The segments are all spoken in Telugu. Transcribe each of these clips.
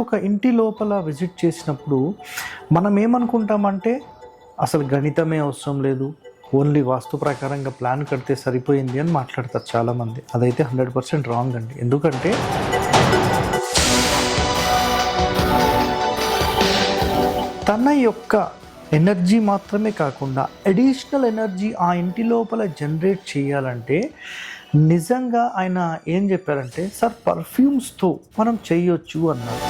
ఒక ఇంటి లోపల విజిట్ చేసినప్పుడు మనం ఏమనుకుంటామంటే అసలు గణితమే అవసరం లేదు, ఓన్లీ వాస్తు ప్రకారంగా ప్లాన్ కడితే సరిపోయింది అని మాట్లాడతారు చాలామంది. అదైతే 100% రాంగ్ అండి. ఎందుకంటే తన యొక్క ఎనర్జీ మాత్రమే కాకుండా అడిషనల్ ఎనర్జీ ఆ ఇంటి లోపల జనరేట్ చేయాలంటే నిజంగా ఆయన ఏం చెప్పారంటే, సార్ పర్ఫ్యూమ్స్తో మనం చేయొచ్చు అన్నారు.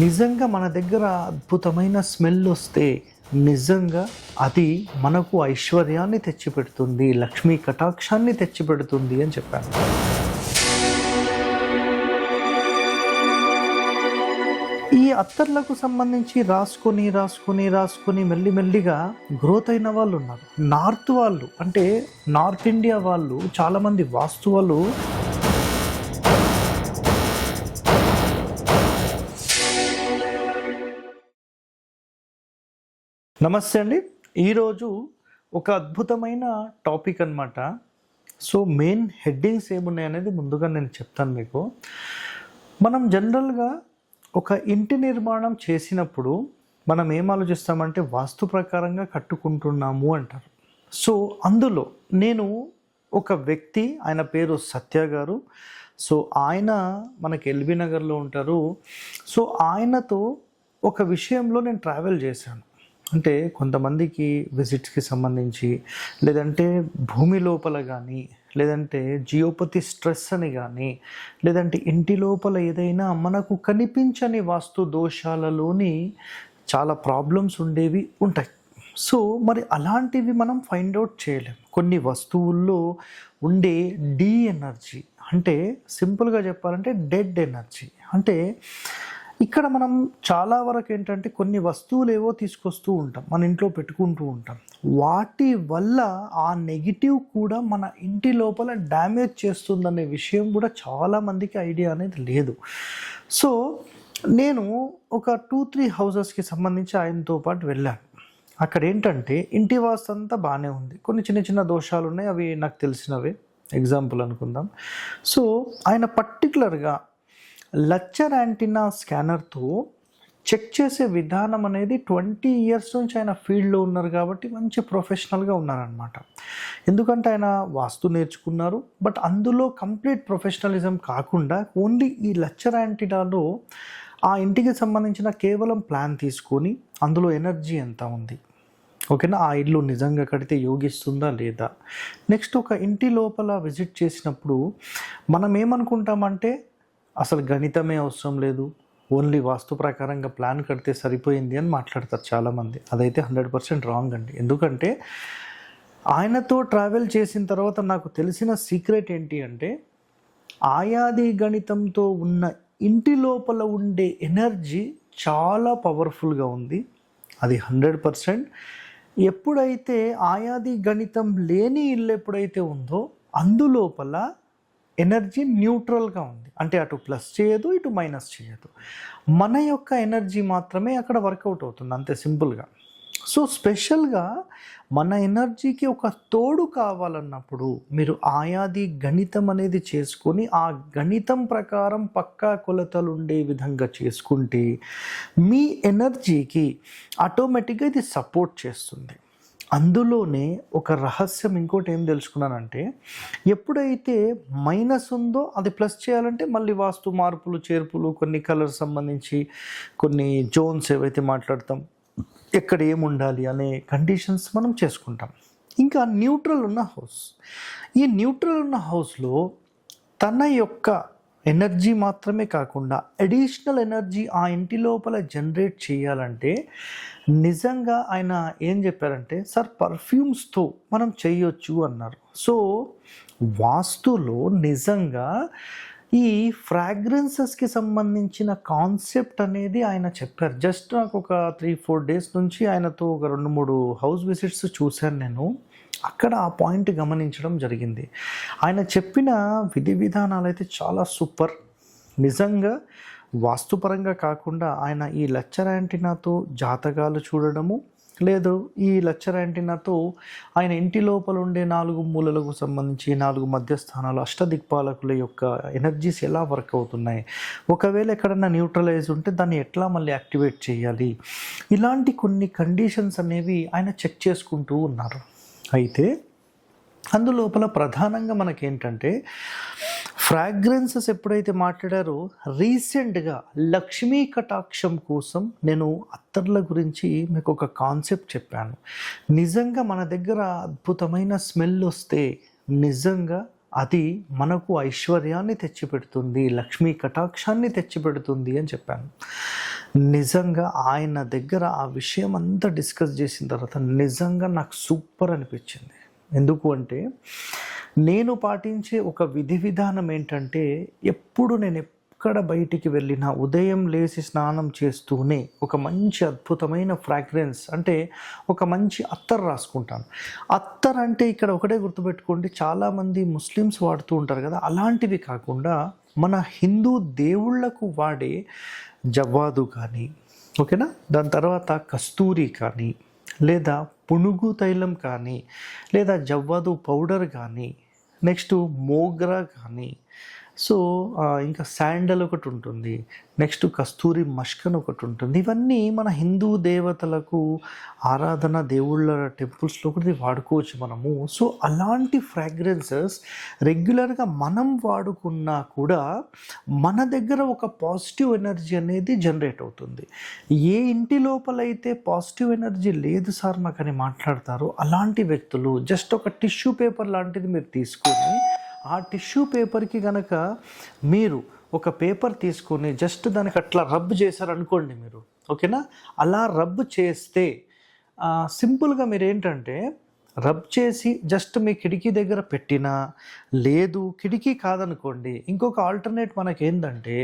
నిజంగా మన దగ్గర అద్భుతమైన స్మెల్ వస్తే నిజంగా అది మనకు ఐశ్వర్యాన్ని తెచ్చిపెడుతుంది, లక్ష్మీ కటాక్షాన్ని తెచ్చిపెడుతుంది అని చెప్పాను. ఈ అత్తర్లకు సంబంధించి రాసుకొని మెల్లిమెల్లిగా గ్రోత్ అయిన వాళ్ళు ఉన్నారు. నార్త్ వాళ్ళు అంటే నార్త్ ఇండియా వాళ్ళు చాలామంది వాస్తు వాళ్ళు నమస్తే అండి. ఈరోజు ఒక అద్భుతమైన టాపిక్ అన్నమాట. సో మెయిన్ హెడ్డింగ్స్ ఏమున్నాయి అనేది ముందుగా నేను చెప్తాను మీకు. మనం జనరల్గా ఒక ఇంటి నిర్మాణం చేసినప్పుడు మనం ఏం ఆలోచిస్తామంటే వాస్తు ప్రకారంగా కట్టుకుంటున్నాము అంటారు. సో అందులో నేను ఒక వ్యక్తి, ఆయన పేరు సత్య గారు. సో ఆయన మనకి ఎల్బీ నగర్లో ఉంటారు. సో ఆయనతో ఒక విషయంలో నేను ట్రావెల్ చేశాను. అంటే కొంతమందికి విజిట్స్కి సంబంధించి, లేదంటే భూమి లోపల కానీ, లేదంటే జియోపతి స్ట్రెస్ అని కానీ, లేదంటే ఇంటి లోపల ఏదైనా మనకు కనిపించని వాస్తు దోషాలలోని చాలా ప్రాబ్లమ్స్ ఉండేవి ఉంటాయి. సో మరి అలాంటివి మనం ఫైండ్ అవుట్ చేయలేం. కొన్ని వస్తువుల్లో ఉండే డీ ఎనర్జీ, అంటే సింపుల్గా చెప్పాలంటే డెడ్ ఎనర్జీ. అంటే ఇక్కడ మనం చాలా వరకు ఏంటంటే కొన్ని వస్తువులు ఏవో తీసుకొస్తూ ఉంటాం, మన ఇంట్లో పెట్టుకుంటూ ఉంటాం. వాటి వల్ల ఆ నెగిటివ్ కూడా మన ఇంటి లోపల డ్యామేజ్ చేస్తుందనే విషయం కూడా చాలామందికి ఐడియా అనేది లేదు. సో నేను ఒక 2-3 హౌసెస్కి సంబంధించి ఆయనతో పాటు వెళ్ళాను. అక్కడ ఏంటంటే ఇంటి వాస్తు అంతా బాగానే ఉంది, కొన్ని చిన్న చిన్న దోషాలు ఉన్నాయి, అవి నాకు తెలిసినవే, ఎగ్జాంపుల్ అనుకుందాం. సో ఆయన పర్టికులర్గా లెక్చర్ యాంటీనా స్కానర్తో చెక్ చేసే విధానం అనేది 20 ఇయర్స్ నుంచి ఆయన ఫీల్డ్లో ఉన్నారు కాబట్టి మంచి ప్రొఫెషనల్గా ఉన్నారనమాట. ఎందుకంటే ఆయన వాస్తు నేర్చుకున్నారు, బట్ అందులో కంప్లీట్ ప్రొఫెషనలిజం కాకుండా ఓన్లీ ఈ లెక్చర్ యాంటీనాలో ఆ ఇంటికి సంబంధించిన కేవలం ప్లాన్ తీసుకొని అందులో ఎనర్జీ ఎంత ఉంది, ఓకేనా, ఆ ఇల్లు నిజంగా కడితే యోగిస్తుందా లేదా. నెక్స్ట్ ఒక ఇంటి లోపల విజిట్ చేసినప్పుడు మనం ఏమనుకుంటామంటే అసలు గణితమే అవసరం లేదు, ఓన్లీ వాస్తు ప్రకారంగా ప్లాన్ కడితే సరిపోయింది అని మాట్లాడతారు చాలామంది. అదైతే 100% రాంగ్ అండి. ఎందుకంటే ఆయనతో ట్రావెల్ చేసిన తర్వాత నాకు తెలిసిన సీక్రెట్ ఏంటి అంటే, ఆయాది గణితంతో ఉన్న ఇంటి లోపల ఉండే ఎనర్జీ చాలా పవర్ఫుల్గా ఉంది. అది 100%. ఎప్పుడైతే ఆయాది గణితం లేని ఇల్లు ఎప్పుడైతే ఉందో అందులోపల ఎనర్జీ న్యూట్రల్గా ఉంది. అంటే అటు ప్లస్ చేయదు, ఇటు మైనస్ చేయదు. మన యొక్క ఎనర్జీ మాత్రమే అక్కడ వర్కౌట్ అవుతుంది, అంతే సింపుల్గా. సో స్పెషల్గా మన ఎనర్జీకి ఒక తోడు కావాలన్నప్పుడు మీరు ఆయాది గణితం అనేది చేసుకొని ఆ గణితం ప్రకారం పక్కా కొలతలు ఉండే విధంగా చేసుకుంటే మీ ఎనర్జీకి ఆటోమేటిక్గా ఇది సపోర్ట్ చేస్తుంది. అందులోనే ఒక రహస్యం ఇంకోటి ఏం తెలుసుకున్నానంటే, ఎప్పుడైతే మైనస్ ఉందో అది ప్లస్ చేయాలంటే మళ్ళీ వాస్తు మార్పులు చేర్పులు, కొన్ని కలర్స్ సంబంధించి కొన్ని జోన్స్ ఏవైతే మాట్లాడతాం, ఎక్కడ ఏముండాలి అనే కండిషన్స్ మనం చేసుకుంటాం. ఇంకా న్యూట్రల్ ఉన్న హౌస్, ఈ న్యూట్రల్ ఉన్న హౌస్లో తన యొక్క ఎనర్జీ మాత్రమే కాకుండా అడిషనల్ ఎనర్జీ ఆ ఇంటి లోపల జనరేట్ చేయాలంటే నిజంగా ఆయన ఏం చెప్పారంటే, సార్ పర్ఫ్యూమ్స్తో మనం చేయొచ్చు అన్నారు. సో వాస్తులో నిజంగా ఈ ఫ్రాగ్రెన్సెస్కి సంబంధించిన కాన్సెప్ట్ అనేది ఆయన చెప్పారు. జస్ట్ నాకు ఒక 3-4 డేస్ నుంచి ఆయనతో ఒక 2-3 హౌస్ విజిట్స్ చూశాను నేను. అక్కడ ఆ పాయింట్ గమనించడం జరిగింది. ఆయన చెప్పిన విధి విధానాలు అయితే చాలా సూపర్. నిజంగా వాస్తుపరంగా కాకుండా ఆయన ఈ లెక్చర్ యాంటీనాతో జాతకాలు చూడడము, లేదు ఈ లెక్చర్ యాంటీనాతో ఆయన ఇంటి లోపల ఉండే 4 మూలలకు సంబంధించి 4 మధ్యస్థానాలు అష్టదిక్పాలకుల యొక్క ఎనర్జీస్ ఎలా వర్క్ అవుతున్నాయి, ఒకవేళ ఎక్కడన్నా న్యూట్రలైజ్ ఉంటే దాన్ని ఎట్లా మళ్ళీ యాక్టివేట్ చేయాలి, ఇలాంటి కొన్ని కండిషన్స్ అనేవి ఆయన చెక్ చేసుకుంటూ ఉన్నారు. అయితే అందులోపల ప్రధానంగా మనకేంటంటే ఫ్రాగ్రెన్సెస్ ఎప్పుడైతే మాట్లాడారో రీసెంట్గా లక్ష్మీ కటాక్షం కోసం నేను అత్తర్ల గురించి మీకు ఒక కాన్సెప్ట్ చెప్పాను. నిజంగా మన దగ్గర అద్భుతమైన స్మెల్ వస్తే నిజంగా అది మనకు ఐశ్వర్యాన్ని తెచ్చిపెడుతుంది, లక్ష్మీ కటాక్షాన్ని తెచ్చిపెడుతుంది అని చెప్పాను. నిజంగా ఆయన దగ్గర ఆ విషయం అంతా డిస్కస్ చేసిన తర్వాత నిజంగా నాకు సూపర్ అనిపించింది. ఎందుకు అంటే నేను పాటించే ఒక విధి విధానం ఏంటంటే, ఎప్పుడు నేను ఎక్కడ బయటికి వెళ్ళినా ఉదయం లేచి స్నానం చేస్తూనే ఒక మంచి అద్భుతమైన ఫ్రాగ్రెన్స్ అంటే ఒక మంచి అత్తర్ రాసుకుంటాను. అత్తర్ అంటే ఇక్కడ ఒకటే గుర్తుపెట్టుకోండి, చాలామంది ముస్లిమ్స్ వాడుతూ ఉంటారు కదా, అలాంటివి కాకుండా మన హిందూ దేవుళ్లకు వాడే జవ్వాదు కానీ, ఓకేనా, దాని తర్వాత కస్తూరి కానీ, లేదా పునుగు తైలం కానీ, లేదా జవ్వాదు పౌడర్ కానీ, నెక్స్ట్ మోగ్రా కానీ, సో ఇంకా శాండల్ ఒకటి ఉంటుంది, నెక్స్ట్ కస్తూరి మష్కన్ ఒకటి ఉంటుంది. ఇవన్నీ మన హిందూ దేవతలకు ఆరాధన దేవుళ్ళ టెంపుల్స్లో కూడా వాడుకోవచ్చు మనము. సో అలాంటి ఫ్రాగ్రెన్సెస్ రెగ్యులర్గా మనం వాడుకున్నా కూడా మన దగ్గర ఒక పాజిటివ్ ఎనర్జీ అనేది జనరేట్ అవుతుంది. ఏ ఇంటి లోపలైతే పాజిటివ్ ఎనర్జీ లేదు సార్ మాకని మాట్లాడతారో అలాంటి వ్యక్తులు జస్ట్ ఒక టిష్యూ పేపర్ లాంటిది మీరు తీసుకొని ఆ టిష్యూ పేపర్కి కనుక మీరు ఒక పేపర్ తీసుకొని జస్ట్ దానికి అట్లా రబ్ చేశారనుకోండి మీరు, ఓకేనా, అలా రబ్ చేస్తే సింపుల్గా మీరు ఏంటంటే రబ్ చేసి జస్ట్ మీ కిటికీ దగ్గర పెట్టినా, లేదు కిటికీ కాదనుకోండి ఇంకొక ఆల్టర్నేట్ మనకేంటంటే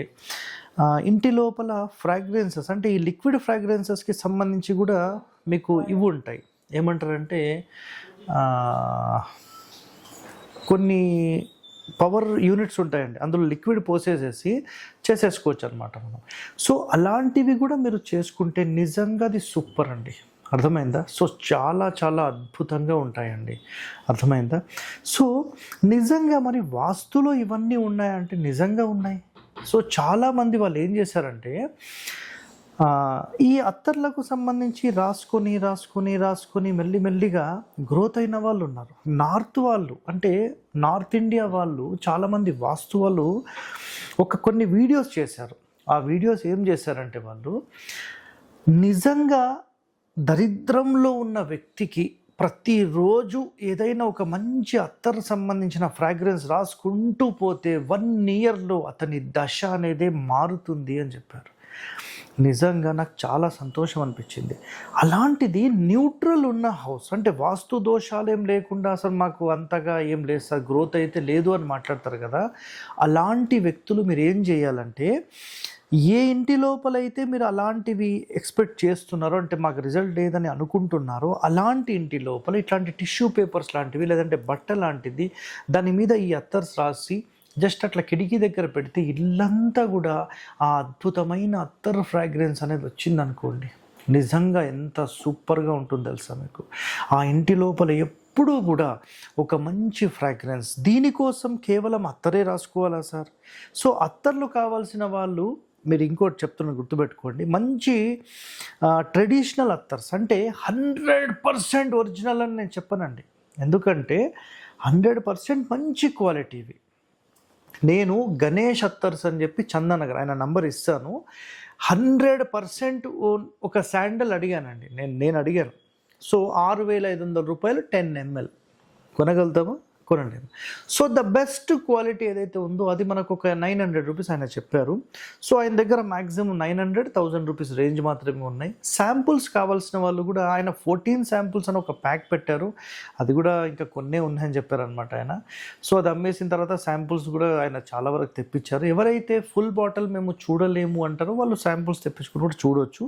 ఇంటి లోపల ఫ్రాగ్రెన్సెస్ అంటే ఈ లిక్విడ్ ఫ్రాగ్రెన్సెస్కి సంబంధించి కూడా మీకు ఇవి ఉంటాయి, ఏమంటారంటే కొన్ని పవర్ యూనిట్స్ ఉంటాయండి, అందులో లిక్విడ్ పోసేసేసి చేసేసుకోవచ్చు అనమాట మనం. సో అలాంటివి కూడా మీరు చేసుకుంటే నిజంగా అది సూపర్ అండి, అర్థమైందా? సో చాలా చాలా అద్భుతంగా ఉంటాయండి, అర్థమైందా? సో నిజంగా మరి వాస్తులో ఇవన్నీ ఉన్నాయంటే నిజంగా ఉన్నాయి. సో చాలామంది వాళ్ళు ఏం చేశారంటే ఈ అత్తర్లకు సంబంధించి రాసుకొని మెల్లిమెల్లిగా గ్రోత్ అయిన వాళ్ళు ఉన్నారు. నార్త్ వాళ్ళు అంటే నార్త్ ఇండియా వాళ్ళు చాలామంది వాస్తు వాళ్ళు కొన్ని వీడియోస్ చేశారు. ఆ వీడియోస్ ఏం చేశారంటే వాళ్ళు నిజంగా దరిద్రంలో ఉన్న వ్యక్తికి ప్రతిరోజు ఏదైనా ఒక మంచి అత్తర్ సంబంధించిన ఫ్రాగ్రెన్స్ రాసుకుంటూ పోతే 1 ఇయర్లో అతని దశ అనేది మారుతుంది అని చెప్పారు. నిజంగా నాకు చాలా సంతోషం అనిపించింది. అలాంటిది న్యూట్రల్ ఉన్న హౌస్ అంటే వాస్తు దోషాలు ఏం లేకుండా అసలు మాకు అంతగా ఏం లేదు సార్, గ్రోత్ అయితే లేదు అని మాట్లాడతారు కదా, అలాంటి వ్యక్తులు మీరు ఏం చేయాలంటే ఏ ఇంటి లోపలైతే మీరు అలాంటివి ఎక్స్పెక్ట్ చేస్తున్నారో అంటే మాకు రిజల్ట్ లేదని అనుకుంటున్నారో అలాంటి ఇంటి లోపల ఇట్లాంటి టిష్యూ పేపర్స్ లాంటివి లేదంటే బట్ట లాంటిది దాని మీద ఈ అత్తర్స్ రాసి జస్ట్ అట్లా కిటికీ దగ్గర పెడితే ఇల్లంతా కూడా ఆ అద్భుతమైన అత్తర్ ఫ్రాగ్రెన్స్ అనేది వచ్చిందనుకోండి, నిజంగా ఎంత సూపర్గా ఉంటుందో తెలుసా మీకు. ఆ ఇంటి లోపల ఎప్పుడూ కూడా ఒక మంచి ఫ్రాగ్రెన్స్. దీనికోసం కేవలం అత్తరే రాసుకోవాలా సార్? సో అత్తర్లు కావాల్సిన వాళ్ళు మీరు ఇంకోటి చెప్తున్న గుర్తుపెట్టుకోండి, మంచి ట్రెడిషనల్ అత్తర్స్ అంటే 100% ఒరిజినల్ అని నేను చెప్పనండి, ఎందుకంటే 100% మంచి క్వాలిటీవి. నేను గణేష్ అత్తర్స్ అని చెప్పి చందనగర్ ఆయన నంబర్ ఇస్తాను, 100% ఒక శాండల్ అడిగానండి, నేను అడిగాను. సో 6,500 రూపాయలు 10 ml కొనగలుగుతామా? కొనండి. సో ద బెస్ట్ క్వాలిటీ ఏదైతే ఉందో అది మనకు ఒక 900 రూపీస్ ఆయన చెప్పారు. సో ఆయన దగ్గర మ్యాక్సిమం 900-1000 రూపీస్ రేంజ్ మాత్రమే ఉన్నాయి. శాంపుల్స్ కావాల్సిన వాళ్ళు కూడా ఆయన 14 శాంపుల్స్ అని ఒక ప్యాక్ పెట్టారు, అది కూడా ఇంకా కొన్నే ఉన్నాయని చెప్పారనమాట ఆయన. సో అది అమ్మేసిన తర్వాత శాంపుల్స్ కూడా ఆయన చాలా వరకు తెప్పించారు. ఎవరైతే ఫుల్ బాటిల్ మేము చూడలేము అంటారో వాళ్ళు శాంపుల్స్ తెప్పించుకుని కూడా చూడవచ్చు.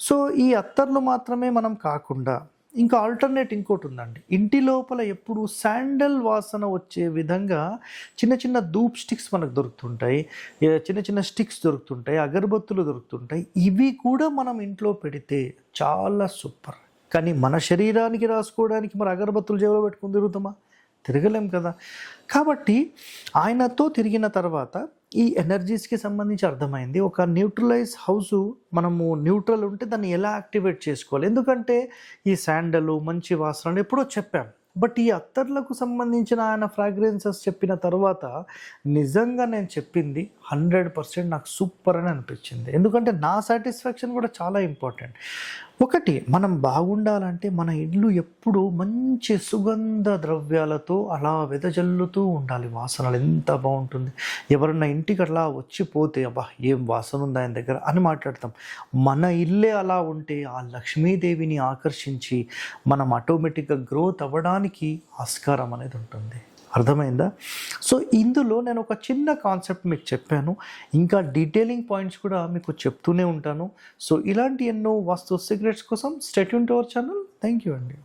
సో ఈ అత్తర్లు మాత్రమే మనం కాకుండా ఇంకా ఆల్టర్నేట్ ఇంకోటి ఉందండి, ఇంటి లోపల ఎప్పుడు శాండల్ వాసన వచ్చే విధంగా చిన్న చిన్న ధూప్ స్టిక్స్ మనకు దొరుకుతుంటాయి, చిన్న చిన్న స్టిక్స్ దొరుకుతుంటాయి, అగరబత్తులు దొరుకుతుంటాయి. ఇవి కూడా మనం ఇంట్లో పెడితే చాలా సూపర్. కానీ మన శరీరానికి రాసుకోవడానికి మరి అగరబత్తులు జేబులో పెట్టుకుని తిరుగుతామా? తిరగలేం కదా. కాబట్టి ఆయనతో తిరిగిన తర్వాత ఈ ఎనర్జీస్కి సంబంధించి అర్థమైంది. ఒక న్యూట్రలైజ్ హౌసు మనము న్యూట్రల్ ఉంటే దాన్ని ఎలా యాక్టివేట్ చేసుకోవాలి. ఎందుకంటే ఈ శాండలు మంచి వాసనలు ఎప్పుడో చెప్పాం, బట్ ఈ అత్తర్లకు సంబంధించిన ఆయన ఫ్రాగ్రెన్సెస్ చెప్పిన తర్వాత నిజంగా నేను చెప్పింది 100% నాకు సూపర్ అని అనిపించింది. ఎందుకంటే నా సాటిస్ఫాక్షన్ కూడా చాలా ఇంపార్టెంట్. ఒకటి, మనం బాగుండాలంటే మన ఇల్లు ఎప్పుడు మంచి సుగంధ ద్రవ్యాలతో అలా వెదజల్లుతూ ఉండాలి. వాసనలు ఎంత బాగుంటుంది. ఎవరన్నా ఇంటికి అలా వచ్చిపోతే అబ్బా ఏం వాసన ఉంది ఆయన దగ్గర అని మాట్లాడతాం. మన ఇల్లే అలా ఉంటే ఆ లక్ష్మీదేవిని ఆకర్షించి మనం ఆటోమేటిక్గా గ్రోత్ అవ్వడానికి ఆస్కారం అనేది ఉంటుంది. అర్థమైందా? సో ఇందులో నేను ఒక చిన్న కాన్సెప్ట్ మీకు చెప్పాను. ఇంకా డీటెయిలింగ్ పాయింట్స్ కూడా మీకు చెప్తూనే ఉంటాను. సో ఇలాంటి ఎన్నో వాస్తు సీక్రెట్స్ కోసం stay tune to our channel. Thank you అండి.